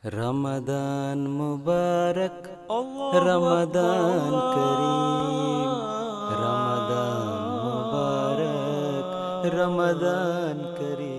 Ramadan Mubarak, Ramadan Kareem, Ramadan Mubarak, Ramadan Kareem.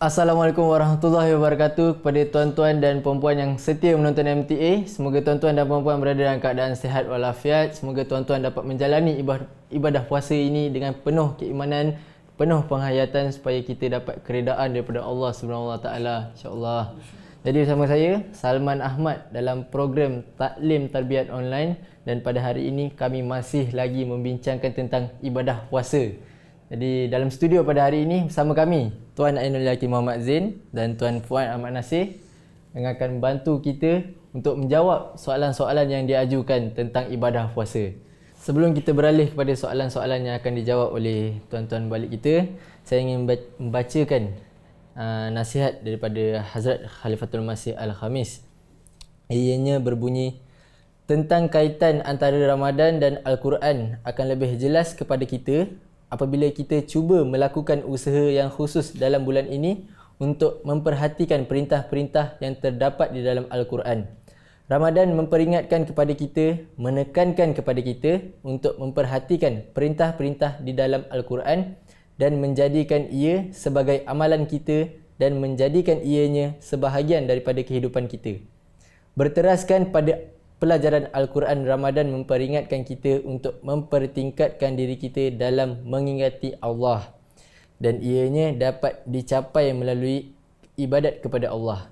Assalamualaikum warahmatullahi wabarakatuh kepada tuan-tuan dan puan-puan yang setia menonton MTA. Semoga tuan-tuan dan puan-puan berada dalam keadaan sihat walafiat. Semoga tuan-tuan dapat menjalani ibadah puasa ini dengan penuh keimanan, penuh penghayatan supaya kita dapat keredaan daripada Allah Subhanahu Wa Taala, insya-Allah. Jadi bersama saya Salman Ahmad dalam program Taklim Tarbiyat Online, dan pada hari ini kami masih lagi membincangkan tentang ibadah puasa. Jadi dalam studio pada hari ini bersama kami Tuan Ainul Yakin Muhammad Zain dan Tuan Fuad Ahmad Nasir yang akan membantu kita untuk menjawab soalan-soalan yang diajukan tentang ibadah puasa. Sebelum kita beralih kepada soalan-soalan yang akan dijawab oleh tuan-tuan balik kita, saya ingin membacakan nasihat daripada Hazrat Khalifatul Masih Al-Khamis. Ianya berbunyi, tentang kaitan antara Ramadan dan Al-Quran akan lebih jelas kepada kita apabila kita cuba melakukan usaha yang khusus dalam bulan ini untuk memperhatikan perintah-perintah yang terdapat di dalam Al-Quran. Ramadan memperingatkan kepada kita, menekankan kepada kita untuk memperhatikan perintah-perintah di dalam Al-Quran dan menjadikan ia sebagai amalan kita dan menjadikan ianya sebahagian daripada kehidupan kita. Berteraskan pada pelajaran Al-Quran, Ramadan memperingatkan kita untuk mempertingkatkan diri kita dalam mengingati Allah, dan ianya dapat dicapai melalui ibadat kepada Allah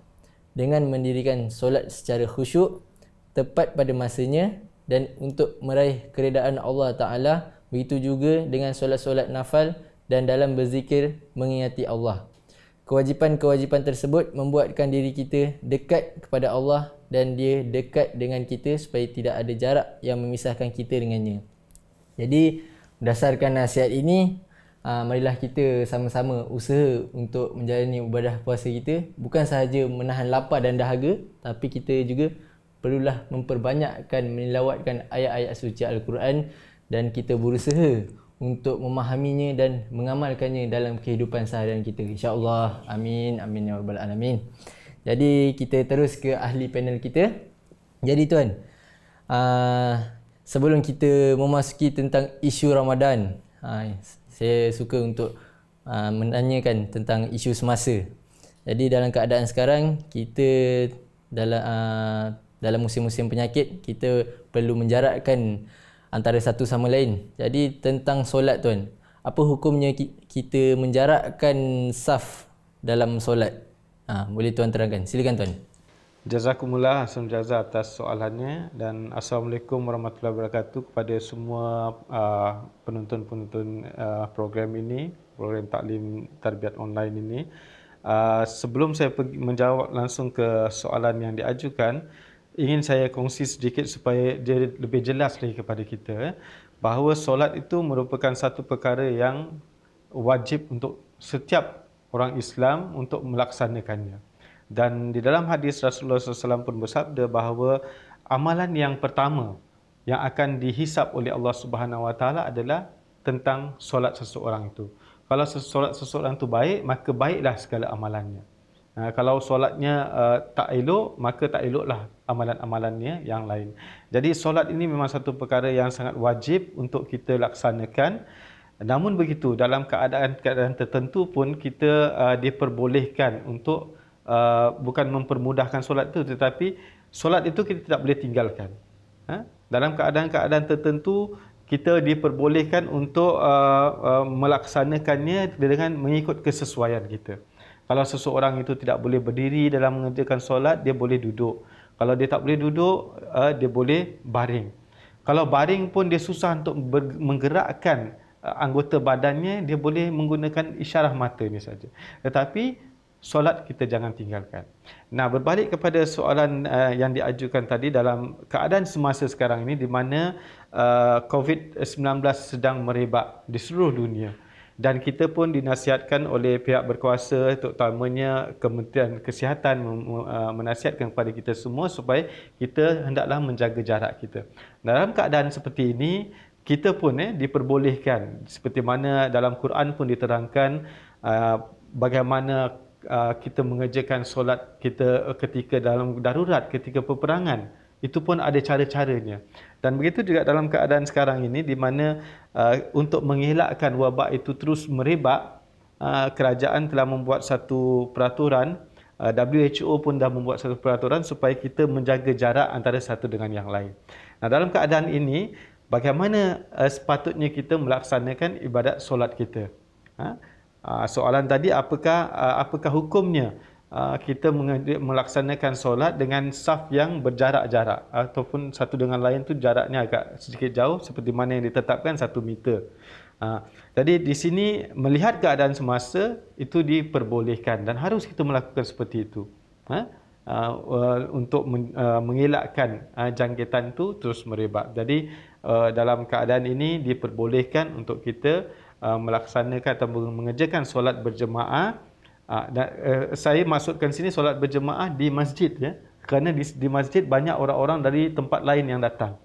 dengan mendirikan solat secara khusyuk, tepat pada masanya, dan untuk meraih keredaan Allah Ta'ala. Begitu juga dengan solat-solat nafal dan dalam berzikir mengingati Allah. Kewajipan-kewajipan tersebut membuatkan diri kita dekat kepada Allah dan dia dekat dengan kita supaya tidak ada jarak yang memisahkan kita dengannya. Jadi berdasarkan nasihat ini, marilah kita sama-sama usaha untuk menjalani ibadah puasa kita. Bukan sahaja menahan lapar dan dahaga, tapi kita juga perlulah memperbanyakkan melawatkan ayat-ayat suci Al-Quran, dan kita berusaha untuk memahaminya dan mengamalkannya dalam kehidupan seharian kita, insya-Allah. Amin, amin ya rabbal alamin. Jadi kita terus ke ahli panel kita. Jadi tuan, sebelum kita memasuki tentang isu Ramadan, saya suka untuk menanyakan tentang isu semasa. Jadi dalam keadaan sekarang, kita dalam musim-musim penyakit, kita perlu menjarakkan antara satu sama lain. Jadi tentang solat tuan, apa hukumnya kita menjarakkan saf dalam solat? Boleh tuan terangkan? Silakan tuan. Jazakumullah hasan jaza atas soalannya, dan Assalamualaikum warahmatullahi wabarakatuh kepada semua penonton-penonton program ini, program Taklim Tarbiyat Online ini. Sebelum saya menjawab langsung ke soalan yang diajukan, ingin saya kongsi sedikit supaya dia lebih jelas lagi kepada kita bahawa solat itu merupakan satu perkara yang wajib untuk setiap orang Islam untuk melaksanakannya. Dan di dalam hadis Rasulullah SAW pun bersabda bahawa amalan yang pertama yang akan dihisap oleh Allah Subhanahu Wa Taala adalah tentang solat seseorang itu. Kalau solat seseorang itu baik, maka baiklah segala amalannya. Kalau solatnya tak elok, maka tak eloklah amalan-amalannya yang lain. Jadi solat ini memang satu perkara yang sangat wajib untuk kita laksanakan. Namun begitu, dalam keadaan-keadaan tertentu pun kita diperbolehkan untuk bukan mempermudahkan solat itu, tetapi solat itu kita tidak boleh tinggalkan. Dalam keadaan-keadaan tertentu, kita diperbolehkan untuk melaksanakannya dengan mengikut kesesuaian kita. Kalau seseorang itu tidak boleh berdiri dalam mengerjakan solat, dia boleh duduk. Kalau dia tak boleh duduk, dia boleh baring. Kalau baring pun dia susah untuk menggerakkan anggota badannya, dia boleh menggunakan isyarah mata ini saja. Tetapi solat kita jangan tinggalkan. Nah, berbalik kepada soalan yang diajukan tadi, dalam keadaan semasa sekarang ini di mana COVID-19 sedang merebak di seluruh dunia, dan kita pun dinasihatkan oleh pihak berkuasa, terutamanya Kementerian Kesihatan, menasihatkan kepada kita semua supaya kita hendaklah menjaga jarak kita. Dalam keadaan seperti ini, kita pun diperbolehkan, seperti mana dalam Quran pun diterangkan bagaimana kita mengerjakan solat kita ketika dalam darurat, ketika peperangan. Itu pun ada cara-caranya. Dan begitu juga dalam keadaan sekarang ini di mana untuk mengelakkan wabak itu terus merebak, kerajaan telah membuat satu peraturan, WHO pun dah membuat satu peraturan supaya kita menjaga jarak antara satu dengan yang lain. Nah, dalam keadaan ini, bagaimana sepatutnya kita melaksanakan ibadat solat kita? Soalan tadi, apakah hukumnya kita melaksanakan solat dengan saf yang berjarak-jarak ataupun satu dengan lain tu jaraknya agak sedikit jauh seperti mana yang ditetapkan 1 meter. Jadi di sini melihat keadaan semasa itu diperbolehkan dan harus kita melakukan seperti itu untuk mengelakkan jangkitan itu terus merebak. Jadi dalam keadaan ini diperbolehkan untuk kita melaksanakan atau mengerjakan solat berjemaah. Saya maksudkan sini solat berjemaah di masjid, kerana di masjid banyak orang-orang dari tempat lain yang datang.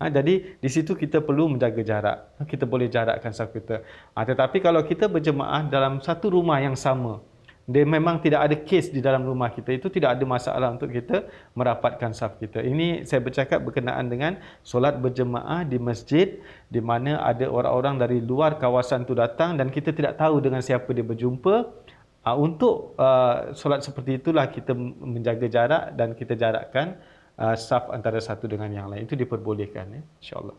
Jadi di situ kita perlu menjaga jarak. Kita boleh jarakkan saf kita. Tetapi kalau kita berjemaah dalam satu rumah yang sama, dia memang tidak ada kes di dalam rumah kita, itu tidak ada masalah untuk kita merapatkan saf kita. Ini saya bercakap berkenaan dengan solat berjemaah di masjid di mana ada orang-orang dari luar kawasan itu datang dan kita tidak tahu dengan siapa dia berjumpa. Untuk solat seperti itulah kita menjaga jarak dan kita jarakkan saf antara satu dengan yang lain. Itu diperbolehkan, insya-Allah.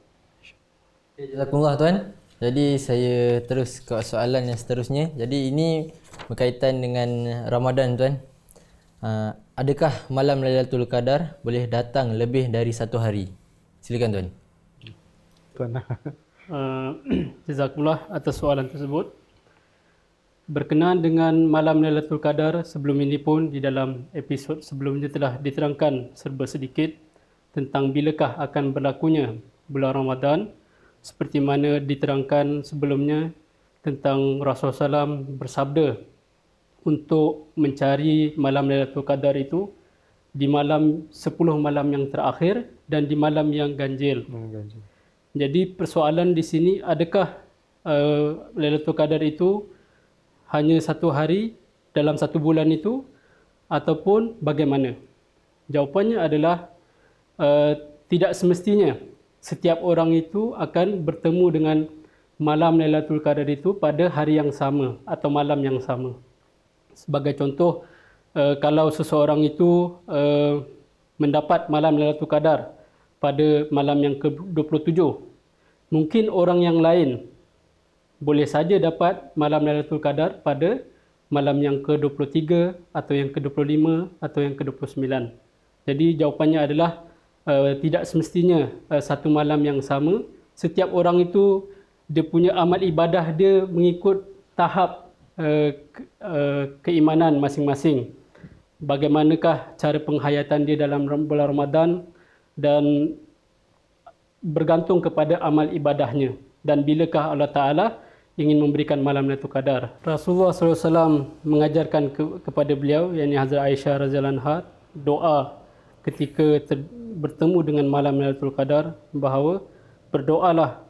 Jazakumullah tuan. Jadi saya terus ke soalan yang seterusnya. Jadi ini berkaitan dengan Ramadan tuan. Adakah malam Lailatul Qadar boleh datang lebih dari 1 hari? Silakan tuan. Tuan. Jazakumullah atas soalan tersebut. Berkenaan dengan malam Lailatul Qadar, sebelum ini pun di dalam episod sebelumnya telah diterangkan serba sedikit tentang bilakah akan berlakunya bulan Ramadan, seperti mana diterangkan sebelumnya tentang Rasulullah SAW bersabda untuk mencari malam Lailatul Qadar itu di malam 10 malam yang terakhir dan di malam yang ganjil. Jadi persoalan di sini, adakah Lailatul Qadar itu hanya 1 hari dalam 1 bulan itu ataupun bagaimana? Jawapannya adalah tidak semestinya setiap orang itu akan bertemu dengan malam Lailatul Qadar itu pada hari yang sama atau malam yang sama. Sebagai contoh, kalau seseorang itu mendapat malam Lailatul Qadar pada malam yang ke-27, mungkin orang yang lain boleh saja dapat malam Lailatul Qadar pada malam yang ke-23 atau yang ke-25 atau yang ke-29. Jadi jawapannya adalah tidak semestinya satu malam yang sama. Setiap orang itu dia punya amal ibadah dia mengikut tahap keimanan masing-masing. Bagaimanakah cara penghayatan dia dalam bulan Ramadan dan bergantung kepada amal ibadahnya. Dan bilakah Allah Ta'ala ingin memberikan malam Lailatul Qadar. Rasulullah SAW mengajarkan kepada beliau, yakni Hazrat Aisyah radhiyallahu anha, doa ketika bertemu dengan malam Lailatul Qadar, bahawa berdoalah,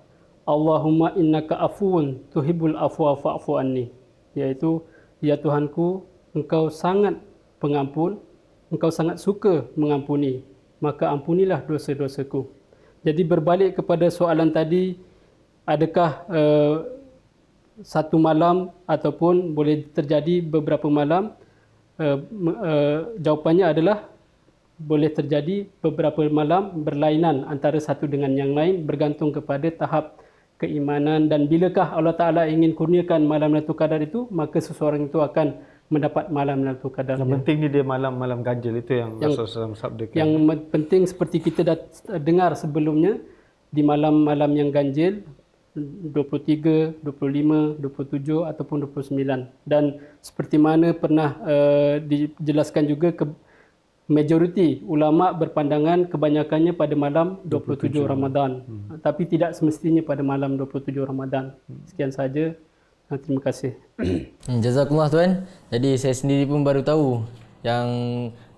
Allahumma innaka afuun tuhibbul afwa fa'fu anni, iaitu, ya Tuhanku, Engkau sangat pengampun, Engkau sangat suka mengampuni, maka ampunilah dosa-dosaku. Jadi berbalik kepada soalan tadi, adakah satu malam ataupun boleh terjadi beberapa malam? Jawapannya adalah boleh terjadi beberapa malam berlainan antara satu dengan yang lain, bergantung kepada tahap keimanan. Dan bilakah Allah Ta'ala ingin kurniakan malam Lailatul Qadar itu, maka seseorang itu akan mendapat malam Lailatul Qadar. Yang penting ni dia malam ganjil, itu yang Rasulullah SAW sabdakan. Yang penting seperti kita dah dengar sebelumnya, di malam-malam yang ganjil 23, 25, 27 ataupun 29. Dan seperti mana pernah dijelaskan juga, majoriti ulama berpandangan kebanyakannya pada malam 27 Ramadan. Tapi tidak semestinya pada malam 27 Ramadan. Sekian saja. Terima kasih. Jazakumullah tuan. Jadi saya sendiri pun baru tahu yang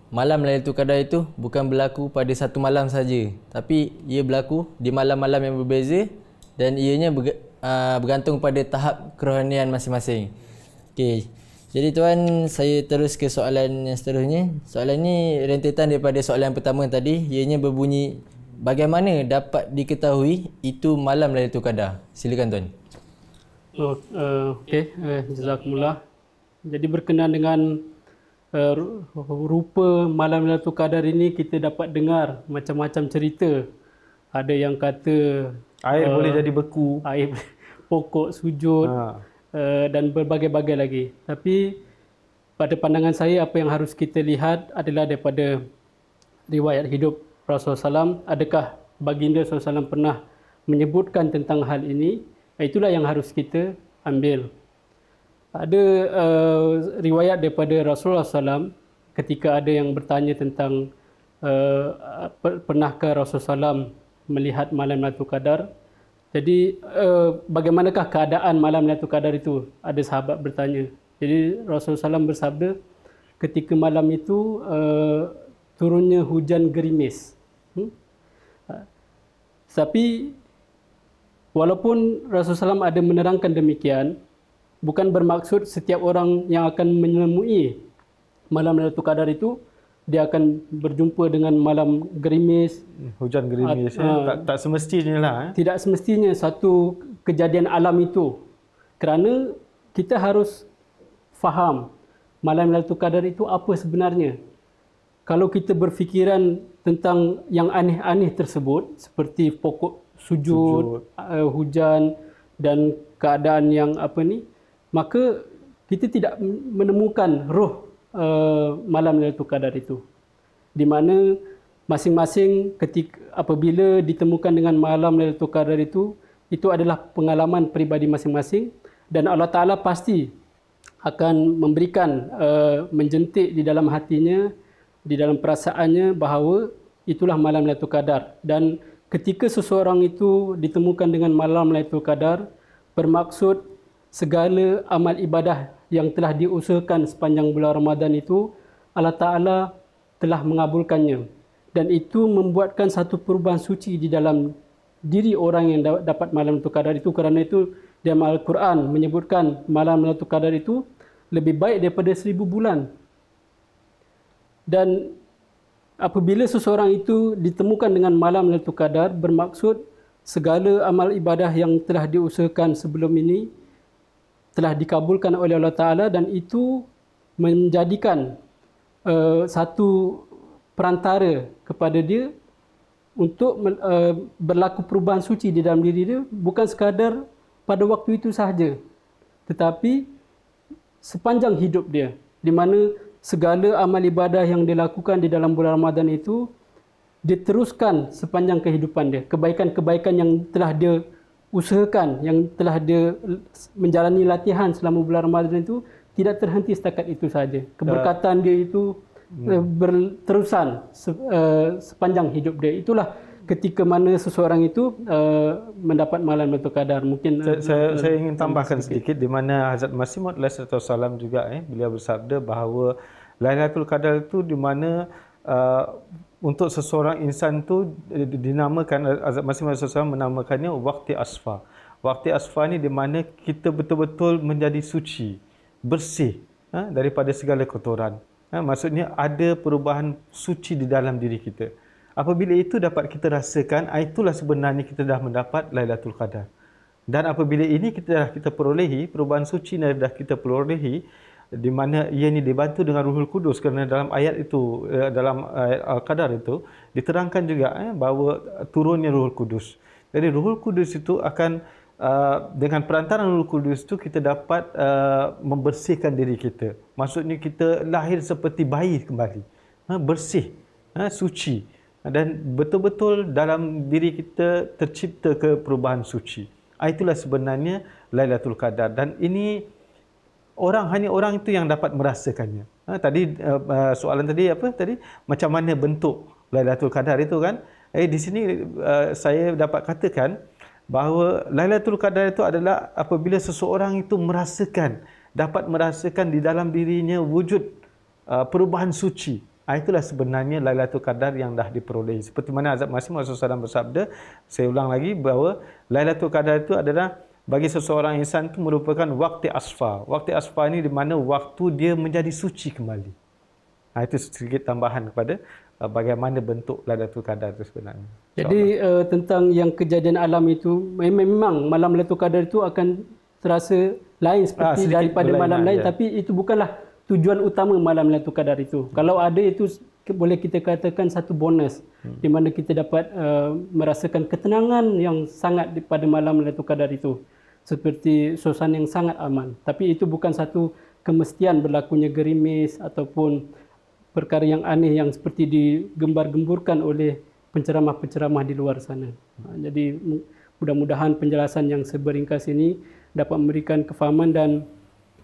malam Lailatul Qadar itu bukan berlaku pada satu malam saja, tapi ia berlaku di malam-malam yang berbeza dan ianya bergantung pada tahap kerohanian masing-masing. Okey. Jadi tuan, saya terus ke soalan yang seterusnya. Soalan ni rentetan daripada soalan pertama tadi, ianya berbunyi, bagaimana dapat diketahui itu malam Lailatul Qadar? Silakan tuan. Okey, jazakumullah. Jadi berkenaan dengan rupa malam Lailatul Qadar ini, kita dapat dengar macam-macam cerita. Ada yang kata Air boleh jadi beku. air pokok sujud dan berbagai-bagai lagi. Tapi pada pandangan saya, apa yang harus kita lihat adalah daripada riwayat hidup Rasulullah SAW. Adakah baginda SAW pernah menyebutkan tentang hal ini? Itulah yang harus kita ambil. Ada riwayat daripada Rasulullah SAW ketika ada yang bertanya tentang pernahkah Rasulullah SAW melihat malam Lailatul Qadar. Jadi bagaimanakah keadaan malam Lailatul Qadar itu? Ada sahabat bertanya. Jadi Rasulullah SAW bersabda, ketika malam itu turunnya hujan gerimis. Tapi walaupun Rasulullah SAW ada menerangkan demikian, bukan bermaksud setiap orang yang akan menemui malam Lailatul Qadar itu dia akan berjumpa dengan malam gerimis, hujan gerimis. Tak semestinya lah. Tidak semestinya satu kejadian alam itu. Kerana kita harus faham malam Lailatul Qadar itu apa sebenarnya. Kalau kita berfikiran tentang yang aneh-aneh tersebut seperti pokok sujud, hujan dan keadaan yang maka kita tidak menemukan roh malam Lailatul Qadar itu, di mana masing-masing ketika apabila ditemukan dengan malam Lailatul Qadar itu adalah pengalaman peribadi masing-masing, dan Allah Ta'ala pasti akan memberikan menjentik di dalam hatinya, di dalam perasaannya bahawa itulah malam Lailatul Qadar. Dan ketika seseorang itu ditemukan dengan malam Lailatul Qadar, bermaksud segala amal ibadah yang telah diusahakan sepanjang bulan Ramadan itu Allah Ta'ala telah mengabulkannya, dan itu membuatkan satu perubahan suci di dalam diri orang yang dapat malam Lailatul Qadar itu. Kerana itu dalam Al-Quran menyebutkan malam Lailatul Qadar itu lebih baik daripada 1000 bulan. Dan apabila seseorang itu ditemukan dengan malam Lailatul Qadar, bermaksud segala amal ibadah yang telah diusahakan sebelum ini telah dikabulkan oleh Allah Ta'ala, dan itu menjadikan satu perantara kepada dia untuk berlaku perubahan suci di dalam diri dia, bukan sekadar pada waktu itu sahaja, tetapi sepanjang hidup dia, di mana segala amal ibadah yang dilakukan di dalam bulan Ramadan itu diteruskan sepanjang kehidupan dia. Kebaikan-kebaikan yang telah dia usahakan, yang telah dia menjalani latihan selama bulan Ramadan itu tidak terhenti setakat itu saja. Keberkatan dia itu berterusan sepanjang hidup dia. Itulah ketika mana seseorang itu mendapat malam Lailatul Qadar. Mungkin saya ingin tambahkan sedikit, di mana Hazrat Masih Maud Alaihissalam juga beliau bersabda bahawa Lailatul Qadar itu di mana untuk seseorang insan tu dinamakan, Hazrat Masih Maud SAW menamakannya Waqti Asfa. Waqti Asfa ni di mana kita betul-betul menjadi suci, bersih daripada segala kotoran. Maksudnya ada perubahan suci di dalam diri kita. Apabila itu dapat kita rasakan, itulah sebenarnya kita dah mendapat Lailatul Qadar. Dan apabila ini kita perolehi, perubahan suci yang dah kita perolehi, di mana ia ini dibantu dengan Ruhul Kudus, kerana dalam ayat itu, dalam ayat Al-Qadar itu diterangkan juga bahawa turunnya Ruhul Kudus. Jadi Ruhul Kudus itu akan dengan perantaran Ruhul Kudus itu kita dapat membersihkan diri kita. Maksudnya kita lahir seperti bayi kembali, bersih, suci, dan betul-betul dalam diri kita tercipta ke perubahan suci. Itulah sebenarnya Lailatul Qadar, dan ini hanya orang itu yang dapat merasakannya. Tadi soalan tadi apa tadi? Macam mana bentuk Lailatul Qadar itu kan? Di sini saya dapat katakan bahawa Lailatul Qadar itu adalah apabila seseorang itu dapat merasakan di dalam dirinya wujud perubahan suci, Itulah sebenarnya Lailatul Qadar yang dah diperolehi. Seperti mana Hazrat Masih Maud SAW bersabda, saya ulang lagi, bahawa Lailatul Qadar itu adalah bagi seseorang insan itu merupakan waktu asfa. Waktu asfa ini di mana waktu dia menjadi suci kembali. Itu sedikit tambahan kepada bagaimana bentuk Lailatul Qadar itu sebenarnya. Jadi tentang yang kejadian alam itu, memang malam Lailatul Qadar itu akan terasa lain seperti daripada malam lain, tapi itu bukanlah tujuan utama malam Lailatul Qadar itu. Kalau ada, itu boleh kita katakan satu bonus di mana kita dapat merasakan ketenangan yang sangat pada malam Lailatul Qadar itu, seperti suasana yang sangat aman. Tapi itu bukan satu kemestian berlakunya gerimis ataupun perkara yang aneh yang seperti digembar-gemburkan oleh penceramah-penceramah di luar sana. Jadi mudah-mudahan penjelasan yang seberingkas ini dapat memberikan kefahaman dan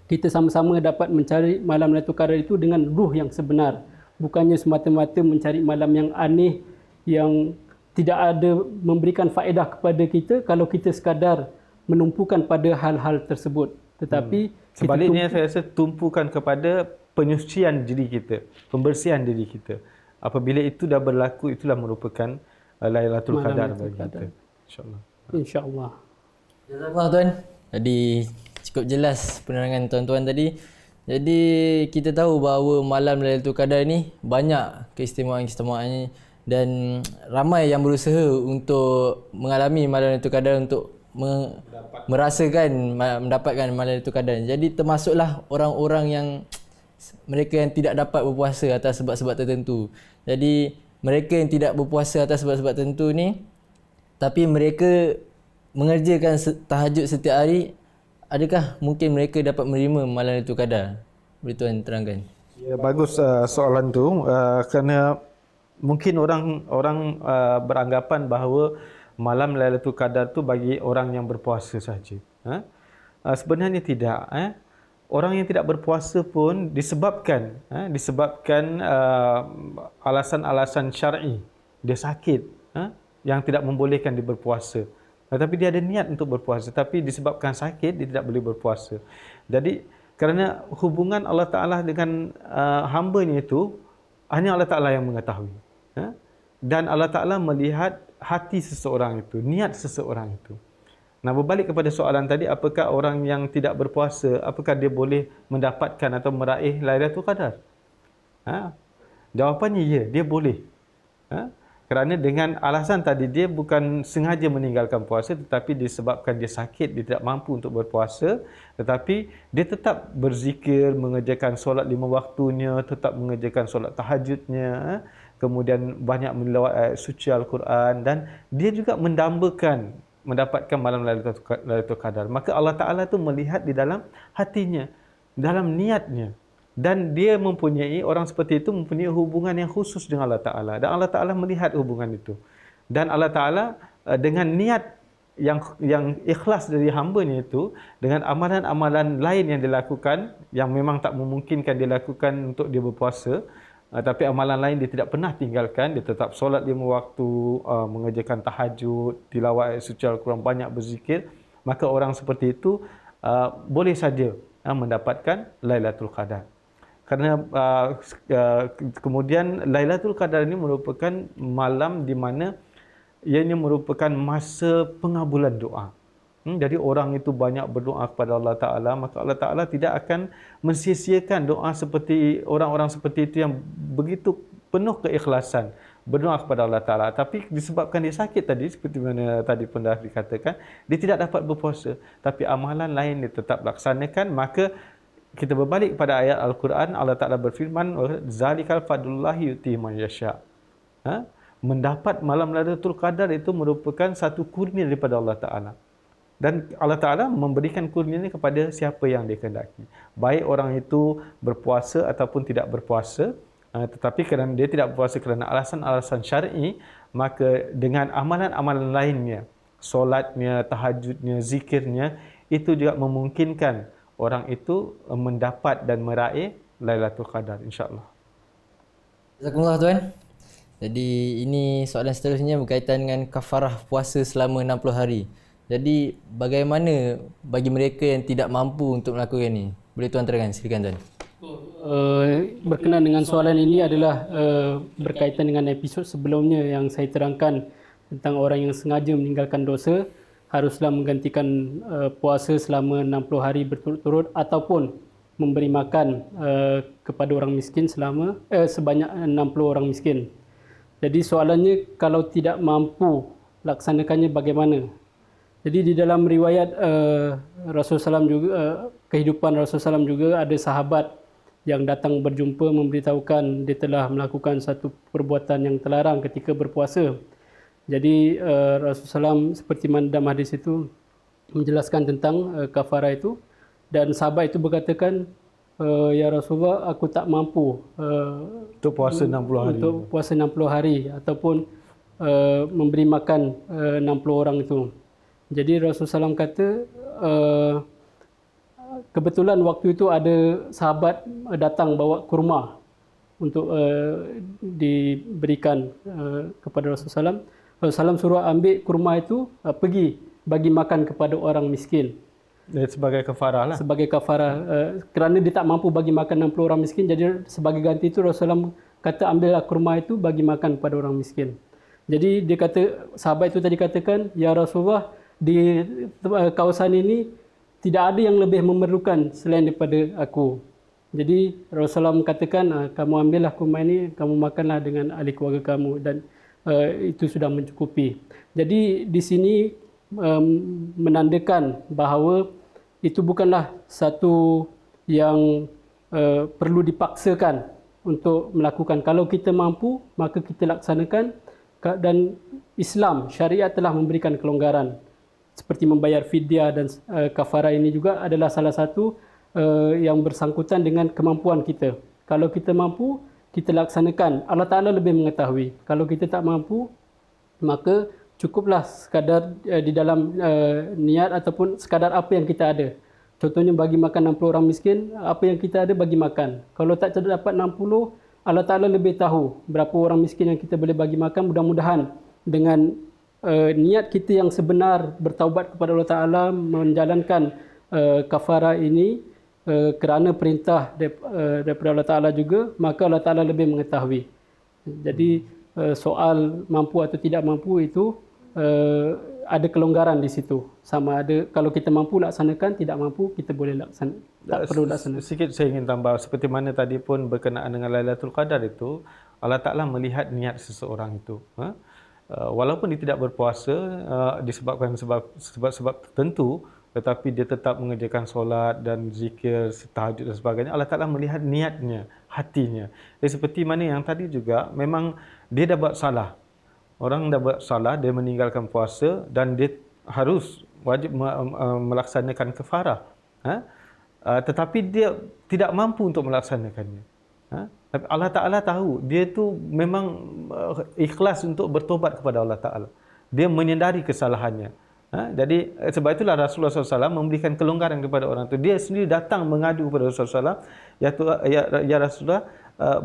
kita sama-sama dapat mencari malam Lailatul Qadar itu dengan ruh yang sebenar. Bukannya semata-mata mencari malam yang aneh yang tidak ada memberikan faedah kepada kita kalau kita sekadar menumpukan pada hal-hal tersebut. Tetapi sebaliknya saya rasa tumpukan kepada penyucian diri kita, pembersihan diri kita. Apabila itu dah berlaku, itulah merupakan Lailatul Qadar bagi kita. InsyaAllah. InsyaAllah. Jazakallah tuan. Jadi cukup jelas penerangan tuan-tuan tadi. Jadi kita tahu bahawa malam Lailatul Qadar ni banyak keistimewaan-keistimewaannya dan ramai yang berusaha untuk mengalami malam Lailatul Qadar untuk mendapatkan malam Lailatul Qadar. Jadi termasuklah orang-orang yang mereka yang tidak dapat berpuasa atas sebab-sebab tertentu. Jadi mereka yang tidak berpuasa atas sebab-sebab tertentu ni, tapi mereka mengerjakan tahajud setiap hari, adakah mungkin mereka dapat menerima malam Lailatul Qadar? Boleh tuan terangkan? Ya, bagus soalan tu, kerana mungkin orang beranggapan bahawa malam Lailatul Qadar tu bagi orang yang berpuasa saja. Sebenarnya tidak. Orang yang tidak berpuasa pun disebabkan alasan-alasan syar'i, dia sakit, yang tidak membolehkan dia berpuasa. Tetapi dia ada niat untuk berpuasa, tapi disebabkan sakit dia tidak boleh berpuasa. Jadi kerana hubungan Allah Ta'ala dengan hamba-Nya itu hanya Allah Ta'ala yang mengetahui. Dan Allah Ta'ala melihat hati seseorang itu, niat seseorang itu. Nah, berbalik kepada soalan tadi, apakah orang yang tidak berpuasa, apakah dia boleh mendapatkan atau meraih Lailatul Qadar? Jawapannya ya, dia boleh. Kerana dengan alasan tadi, dia bukan sengaja meninggalkan puasa, tetapi disebabkan dia sakit, dia tidak mampu untuk berpuasa, tetapi dia tetap berzikir, mengerjakan solat 5 waktunya, tetap mengerjakan solat tahajudnya, kemudian banyak melawat ayat suci Al-Quran, dan dia juga mendambakan mendapatkan malam Lailatul Qadar. Maka Allah Ta'ala tu melihat di dalam hatinya, dalam niatnya. Dan dia mempunyai, orang seperti itu mempunyai hubungan yang khusus dengan Allah Ta'ala. Dan Allah Ta'ala melihat hubungan itu. Dan Allah Ta'ala dengan niat yang ikhlas dari hamba-Nya itu, dengan amalan-amalan lain yang dilakukan, yang memang tak memungkinkan dilakukan untuk dia berpuasa, tapi amalan lain dia tidak pernah tinggalkan, dia tetap solat 5 waktu, mengerjakan tahajud, tilawat ayat suci Al-Quran, banyak berzikir, maka orang seperti itu boleh saja mendapatkan Lailatul Qadar. Kerana kemudian Lailatul Qadar ini merupakan malam di mana ianya merupakan masa pengabulan doa. Jadi orang itu banyak berdoa kepada Allah Ta'ala, maka Allah Ta'ala tidak akan mensia-siakan doa seperti orang-orang seperti itu yang begitu penuh keikhlasan berdoa kepada Allah Ta'ala. Tapi disebabkan dia sakit tadi, seperti mana tadi pun dah dikatakan, dia tidak dapat berpuasa. Tapi amalan lain dia tetap laksanakan, maka kita berbalik kepada ayat Al-Quran, Allah Ta'ala berfirman, Zalikal fadlullahi yu'tihi man yasha'. Mendapat malam Lailatul Qadar itu merupakan satu kurnia daripada Allah Ta'ala. Dan Allah Ta'ala memberikan kurnia ini kepada siapa yang dia kehendaki. Baik orang itu berpuasa ataupun tidak berpuasa, tetapi kerana dia tidak berpuasa kerana alasan-alasan syar'i, maka dengan amalan-amalan lainnya, solatnya, tahajudnya, zikirnya, itu juga memungkinkan orang itu mendapat dan meraih Lailatul Qadar, insya-Allah. Jazakumullah tuan. Jadi ini soalan seterusnya berkaitan dengan kafarah puasa selama 60 hari. Jadi bagaimana bagi mereka yang tidak mampu untuk melakukan ini? Boleh tuan terangkan, silakan tuan. Berkenaan dengan soalan ini adalah berkaitan dengan episod sebelumnya yang saya terangkan tentang orang yang sengaja meninggalkan dosa haruslah menggantikan puasa selama 60 hari berturut-turut ataupun memberi makan kepada orang miskin sebanyak 60 orang miskin. Jadi soalannya, kalau tidak mampu laksanakannya bagaimana? Jadi di dalam riwayat Rasulullah SAW juga, kehidupan Rasulullah SAW juga ada sahabat yang datang berjumpa memberitahukan dia telah melakukan satu perbuatan yang terlarang ketika berpuasa. Jadi Rasulullah SAW seperti mana dalam hadis itu menjelaskan tentang kafarah itu, dan sahabat itu berkatakan, ya Rasulullah, aku tak mampu Untuk puasa 60 hari. untuk puasa 60 hari ataupun memberi makan 60 orang itu. Jadi Rasulullah SAW kata, kebetulan waktu itu ada sahabat datang bawa kurma untuk diberikan kepada Rasulullah SAW. Rasulullah SAW suruh ambil kurma itu, pergi bagi makan kepada orang miskin. Sebagai kafarah lah. Sebagai kafarah, kerana dia tak mampu bagi makan 60 orang miskin, jadi sebagai ganti itu Rasulullah kata ambillah kurma itu bagi makan kepada orang miskin. Jadi dia kata, sahabat itu tadi katakan, ya Rasulullah, di kawasan ini tidak ada yang lebih memerlukan selain daripada aku. Jadi Rasulullah mengatakan, kamu ambillah kurma ini, kamu makanlah dengan ahli keluarga kamu, dan itu sudah mencukupi. Jadi di sini menandakan bahawa itu bukanlah satu yang perlu dipaksakan untuk melakukan. Kalau kita mampu, maka kita laksanakan, dan Islam, syariat telah memberikan kelonggaran seperti membayar fidyah, dan kafarah ini juga adalah salah satu yang bersangkutan dengan kemampuan kita. Kalau kita mampu, kita laksanakan. Allah Ta'ala lebih mengetahui. Kalau kita tak mampu, maka cukuplah sekadar di dalam niat ataupun sekadar apa yang kita ada. Contohnya bagi makan 60 orang miskin, apa yang kita ada bagi makan. Kalau tak dapat 60, Allah Ta'ala lebih tahu berapa orang miskin yang kita boleh bagi makan. Mudah-mudahan dengan niat kita yang sebenar, bertaubat kepada Allah Ta'ala, menjalankan kafarah ini kerana perintah daripada Allah Ta'ala juga, maka Allah Ta'ala lebih mengetahui. Jadi soal mampu atau tidak mampu itu ada kelonggaran di situ. Sama ada kalau kita mampu laksanakan, tidak mampu kita boleh laksanakan. Tak perlu laksanakan. Sikit saya ingin tambah, seperti mana tadi pun berkenaan dengan Lailatul Qadar itu, Allah Ta'ala melihat niat seseorang itu. Walaupun dia tidak berpuasa disebabkan sebab tertentu, tetapi dia tetap mengerjakan solat dan zikir, tahajud dan sebagainya, Allah Ta'ala melihat niatnya, hatinya. Jadi seperti mana yang tadi juga, memang dia dah buat salah. Orang dah buat salah, dia meninggalkan puasa dan dia harus wajib melaksanakan kafarah. Tetapi dia tidak mampu untuk melaksanakannya. Tapi Allah Ta'ala tahu, dia tu memang ikhlas untuk bertobat kepada Allah Ta'ala. Dia menyedari kesalahannya. Jadi sebab itulah Rasulullah SAW memberikan kelonggaran kepada orang itu. Dia sendiri datang mengadu kepada Rasulullah SAW, ya Rasulullah,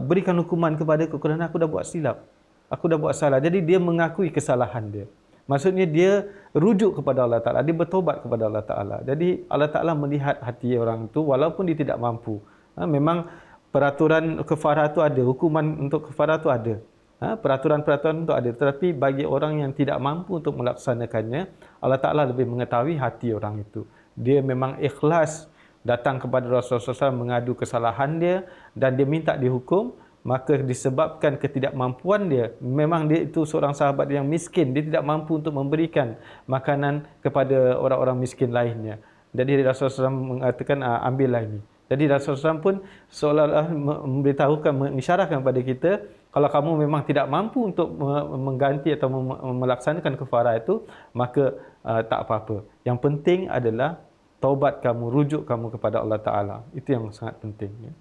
berikan hukuman kepada aku kerana aku dah buat silap. Aku dah buat salah. Jadi dia mengakui kesalahan dia. Maksudnya dia rujuk kepada Allah Ta'ala. Dia bertobat kepada Allah Ta'ala. Jadi Allah Ta'ala melihat hati orang itu walaupun dia tidak mampu. Memang peraturan kafarah itu ada, hukuman untuk kafarah itu ada. Peraturan-peraturan itu ada. Tetapi bagi orang yang tidak mampu untuk melaksanakannya, Allah Ta'ala lebih mengetahui hati orang itu. Dia memang ikhlas datang kepada Rasulullah SAW mengadu kesalahan dia dan dia minta dihukum, maka disebabkan ketidakmampuan dia, memang dia itu seorang sahabat yang miskin, dia tidak mampu untuk memberikan makanan kepada orang-orang miskin lainnya. Jadi Rasulullah SAW mengatakan, ambillah ini. Jadi Rasulullah SAW pun seolah-olah memberitahukan, mengisyarahkan kepada kita, kalau kamu memang tidak mampu untuk mengganti atau melaksanakan kafarah itu, maka tak apa-apa. Yang penting adalah taubat kamu, rujuk kamu kepada Allah Ta'ala. Itu yang sangat penting. Ya.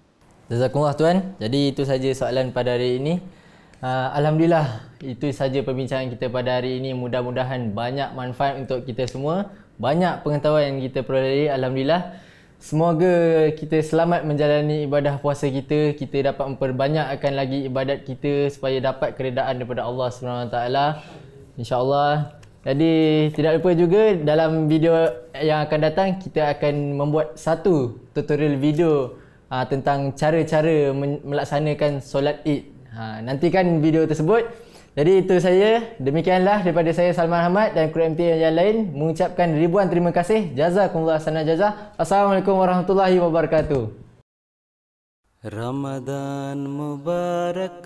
Jazakumullah Tuan. Jadi itu saja soalan pada hari ini. Alhamdulillah, itu saja perbincangan kita pada hari ini. Mudah-mudahan banyak manfaat untuk kita semua. Banyak pengetahuan yang kita peroleh. Alhamdulillah. Semoga kita selamat menjalani ibadah puasa kita. Kita dapat memperbanyakkan lagi ibadat kita supaya dapat keredaan daripada Allah SWT. InsyaAllah. Jadi tidak lupa juga dalam video yang akan datang kita akan membuat satu tutorial video tentang cara-cara melaksanakan solat Id. Nantikan video tersebut. Jadi itu saya. Demikianlah daripada saya Salman Ahmad dan kru MTA yang lain mengucapkan ribuan terima kasih. Jazakumullah sana jazah. Assalamualaikum warahmatullahi wabarakatuh. Ramadan Mubarak,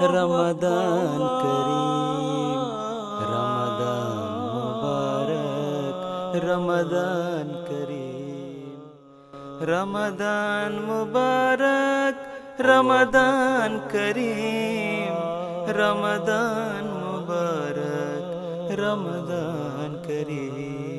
Ramadan Kareem, Ramadan Mubarak, Ramadan Kareem, Ramadan Mubarak, Ramadan Kareem, Ramadan Mubarak, Ramadan Kareem.